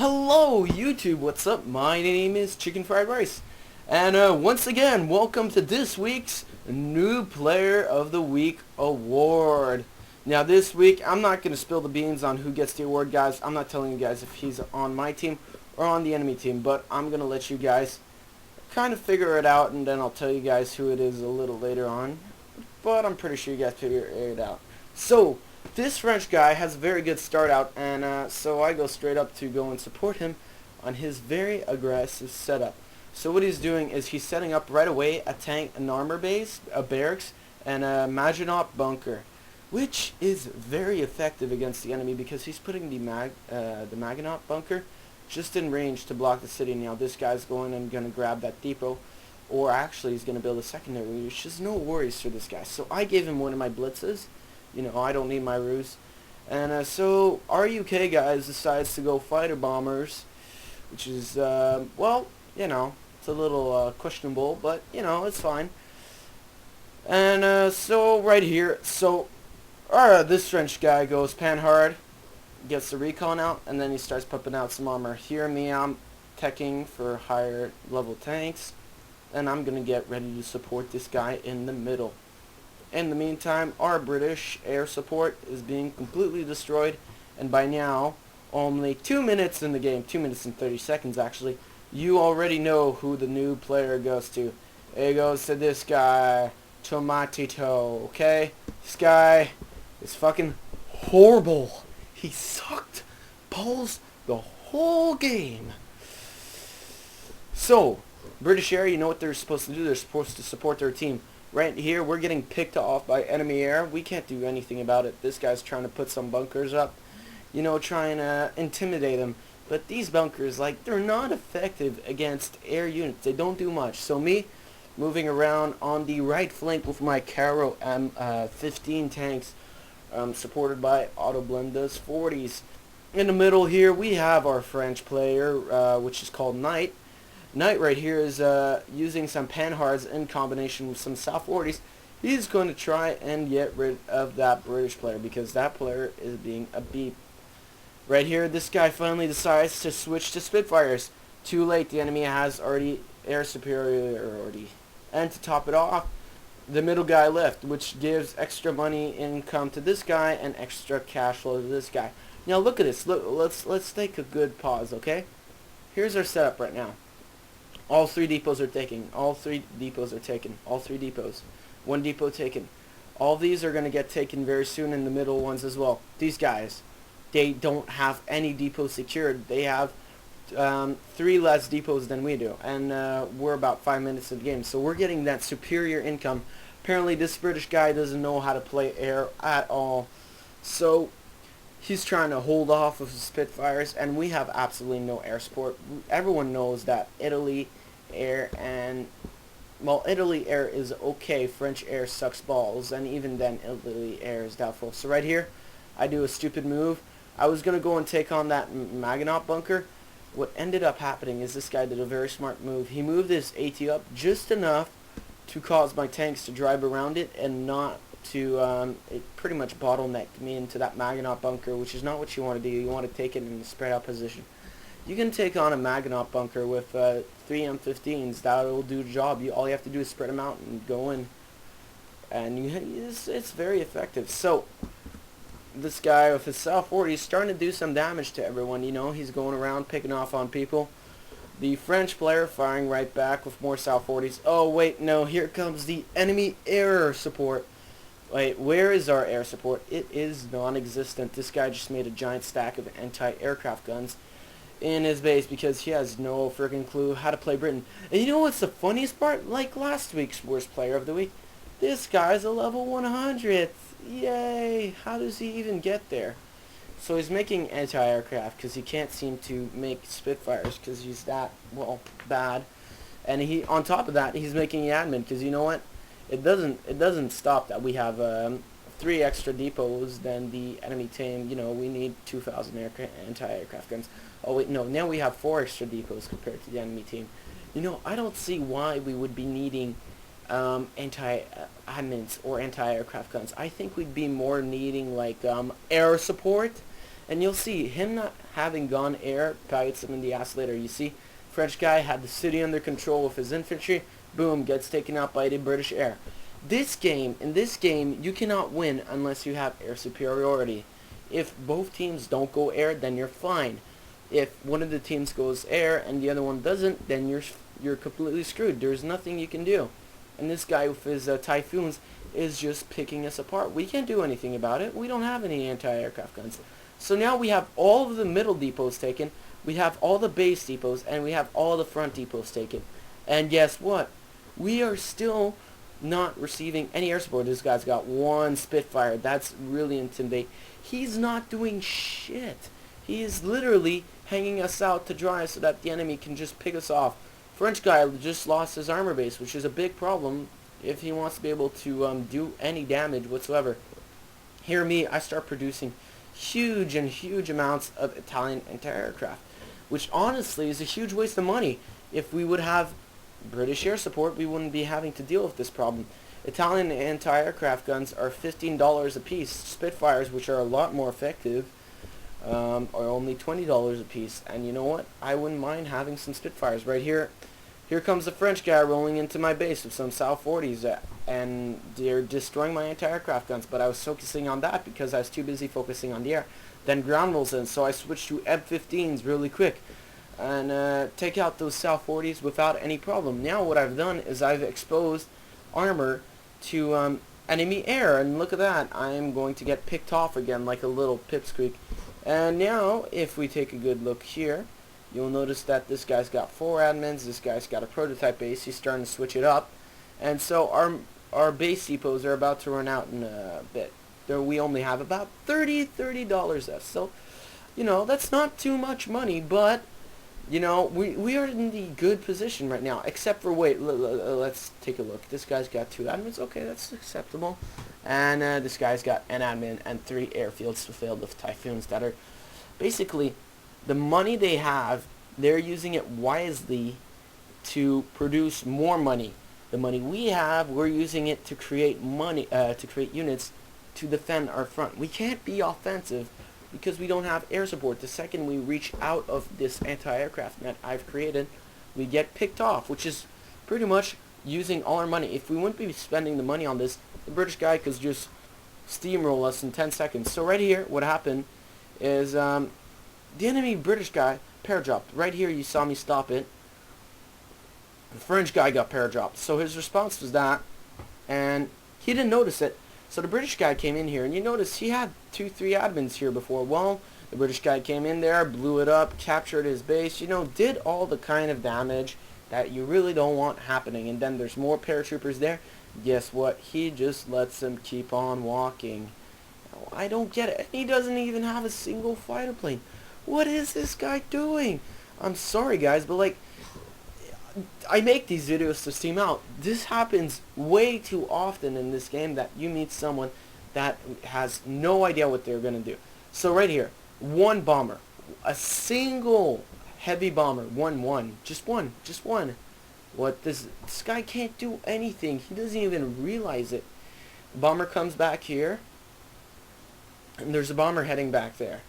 Hello YouTube, what's up? My name is Chicken Fried Rice. And once again, welcome to this week's New Player of the Week Award. Now this week, I'm not going to spill the beans on who gets the award, guys. I'm not telling you guys if he's on my team or on the enemy team, but I'm going to let you guys kind of figure it out, and then I'll tell you guys who it is a little later on. But I'm pretty sure you guys figure it out. So, this French guy has a very good start out, and so I go straight up to go and support him on his very aggressive setup. So what he's doing is he's setting up right away a tank, an armor base, a barracks, and a Maginot bunker, which is very effective against the enemy because he's putting the Maginot bunker just in range to block the city. Now this guy's going and going to grab that depot, or actually he's going to build a secondary, which is no worries for this guy. So I gave him one of my blitzes. You know, I don't need my ruse. And so R.U.K. guys decides to go fighter bombers, which is, well, you know, it's a little questionable, but, you know, it's fine. And so right here, so this French guy goes pan hard, gets the recon out, and then he starts pumping out some armor. Here me, I'm teching for higher level tanks, and I'm going to get ready to support this guy in the middle. In the meantime, our British air support is being completely destroyed, and by now, only 2 minutes in the game, 2 minutes and 30 seconds actually, you already know who the new player goes to. It goes to this guy, Tomatito, okay? This guy is fucking horrible. He sucked balls the whole game. So, British Air, you know what they're supposed to do. They're supposed to support their team. Right here, we're getting picked off by enemy air. We can't do anything about it. This guy's trying to put some bunkers up, you know, trying to intimidate them. But these bunkers, like, they're not effective against air units. They don't do much. So me, moving around on the right flank with my Caro M15 tanks, supported by Auto Blenda's 40s. In the middle here, we have our French player, which is called Knight. Knight right here is using some panhards in combination with some South 40s. He's going to try and get rid of that British player because that player is being a beep. Right here, this guy finally decides to switch to Spitfires. Too late, the enemy has already air superiority. And to top it off, the middle guy left, which gives extra money income to this guy and extra cash flow to this guy. Now look at this. Look, let's take a good pause, okay? Here's our setup right now. All 3 depots are taken. All 3 depots are taken. All 3 depots. 1 depot taken. All these are going to get taken very soon, in the middle ones as well. These guys, they don't have any depots secured. They have 3 less depots than we do. And we're about 5 minutes in the game. So we're getting that superior income. Apparently this British guy doesn't know how to play air at all. So he's trying to hold off of the Spitfires, and we have absolutely no air support. Everyone knows that Italy air and, well, Italy air is okay. French air sucks balls, and even then Italy air is doubtful. So right here, I do a stupid move. I was going to go and take on that Maginot bunker. What ended up happening is this guy did a very smart move. He moved his AT up just enough to cause my tanks to drive around it and not to, it pretty much bottlenecked me into that Maginot bunker, which is not what you want to do. You want to take it in a spread out position. You can take on a Maginot bunker with 3 M15s. That will do the job. All you have to do is spread them out and go in. And it's very effective. So, this guy with his South 40 is starting to do some damage to everyone. You know, he's going around picking off on people. The French player firing right back with more South 40s. Oh, wait, no. Here comes the enemy air support. Wait, where is our air support? It is non-existent. This guy just made a giant stack of anti-aircraft guns in his base because he has no freaking clue how to play Britain. And you know what's the funniest part? Like last week's worst player of the week, this guy's a level 100. Yay! How does he even get there? So he's making anti-aircraft because he can't seem to make Spitfires because he's that, well, bad. And he, on top of that, he's making admin because you know what? It doesn't stop that we have 3 extra depots than the enemy team. You know, we need 2,000 anti-aircraft guns. Oh wait, no, now we have 4 extra depots compared to the enemy team. You know, I don't see why we would be needing anti-admins or anti-aircraft guns. I think we'd be more needing like air support And you'll see him not having gone air bites him in the ass later. You see, French guy had the city under control with his infantry. Boom, gets taken out by the British air. In this game, you cannot win unless you have air superiority. If both teams don't go air, then you're fine. If one of the teams goes air and the other one doesn't, then you're completely screwed. There's nothing you can do. And this guy with his Typhoons is just picking us apart. We can't do anything about it. We don't have any anti-aircraft guns. So now we have all of the middle depots taken, we have all the base depots, and we have all the front depots taken. And guess what? We are still not receiving any air support. This guy's got one Spitfire. That's really intimidating. He's not doing shit. He is literally hanging us out to dry so that the enemy can just pick us off. French guy just lost his armor base, which is a big problem if he wants to be able to do any damage whatsoever. Hear me, I start producing huge amounts of Italian anti-aircraft, which honestly is a huge waste of money. If we would have British air support, we wouldn't be having to deal with this problem. Italian anti-aircraft guns are $15 a piece. Spitfires, which are a lot more effective, are only $20 a piece. And you know what? I wouldn't mind having some Spitfires. Right here, here comes the French guy rolling into my base with some South 40s, and they're destroying my anti-aircraft guns. But I was focusing on that because I was too busy focusing on the air. Then ground rolls in, so I switched to M15s really quick and take out those South 40s without any problem. Now what I've done is I've exposed armor to enemy air, and look at that. I'm going to get picked off again like a little pipsqueak. And now if we take a good look here, you'll notice that this guy's got 4 admins, this guy's got a prototype base, he's starting to switch it up. And so our base depots are about to run out in a bit. We only have about $30 left. So, you know, that's not too much money, but you know, we are in the good position right now, except for, wait, let's take a look. This guy's got 2 admins. Okay, that's acceptable. And this guy's got an admin and 3 airfields filled with Typhoons that are basically the money they have, they're using it wisely to produce more money. The money we have, we're using it to create money, to create units to defend our front. We can't be offensive because we don't have air support. The second we reach out of this anti-aircraft net I've created, we get picked off, which is pretty much using all our money. If we wouldn't be spending the money on this, the British guy could just steamroll us in 10 seconds. So right here, what happened is the enemy British guy paradropped. Right here, you saw me stop it. The French guy got paradropped. So his response was that, and he didn't notice it. So the British guy came in here, and you notice he had 2-3 admins here before. Well, the British guy came in there, blew it up, captured his base, you know, did all the kind of damage that you really don't want happening. And then there's more paratroopers there. Guess what? He just lets them keep on walking. I don't get it. He doesn't even have a single fighter plane. What is this guy doing? I'm sorry, guys, but like, I make these videos to steam out. This happens way too often in this game that you meet someone that has no idea what they're going to do. So right here, one bomber, a single heavy bomber, just one. What, this guy can't do anything. He doesn't even realize it. The bomber comes back here, and there's a bomber heading back there.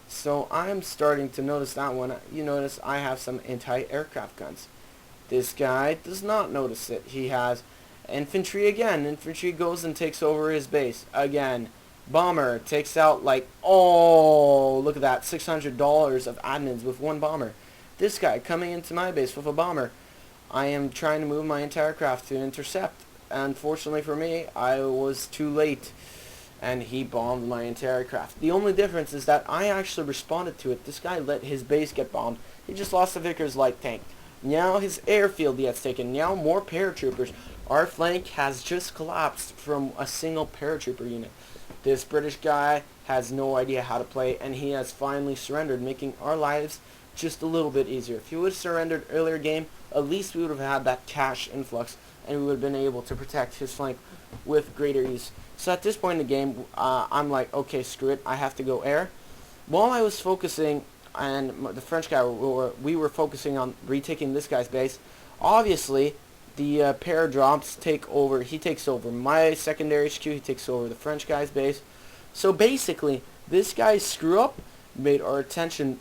So I'm starting to notice that one. You notice I have some anti-aircraft guns. This guy does not notice it. He has infantry again. Infantry goes and takes over his base again. Bomber takes out like, oh, look at that, $600 of admins with one bomber. This guy coming into my base with a bomber. I am trying to move my anti-aircraft to intercept. Unfortunately for me, I was too late, and he bombed my anti-aircraft. The only difference is that I actually responded to it. This guy let his base get bombed. He just lost a Vickers light tank. Now his airfield gets taken. Now more paratroopers. Our flank has just collapsed from a single paratrooper unit. This British guy has no idea how to play, and he has finally surrendered, making our lives just a little bit easier. If he would have surrendered earlier game, at least we would have had that cash influx, and we would have been able to protect his flank with greater ease. So at this point in the game, I'm like, okay, screw it, I have to go air. While I was focusing, and the French guy, we were focusing on retaking this guy's base, obviously the paradrops take over. He takes over my secondary HQ, he takes over the French guy's base. So basically, this guy screw up made our attention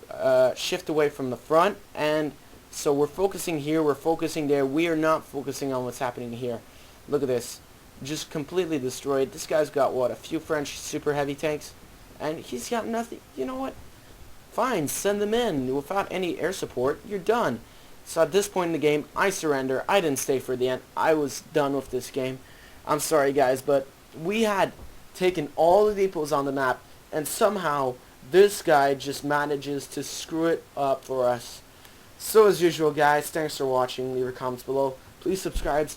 shift away from the front, and so we're focusing here, we're focusing there, we are not focusing on what's happening here. Look at this. Just completely destroyed. This guy's got, what, a few French super heavy tanks? And he's got nothing. You know what? Fine, send them in. Without any air support, you're done. So at this point in the game, I surrender. I didn't stay for the end. I was done with this game. I'm sorry, guys, but we had taken all the depots on the map, and somehow this guy just manages to screw it up for us. So as usual, guys, thanks for watching. Leave your comments below. Please subscribe.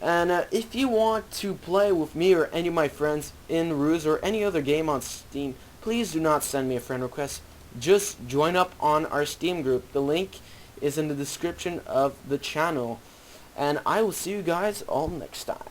And if you want to play with me or any of my friends in Ruse or any other game on Steam, please do not send me a friend request. Just join up on our Steam group. The link is in the description of the channel. And I will see you guys all next time.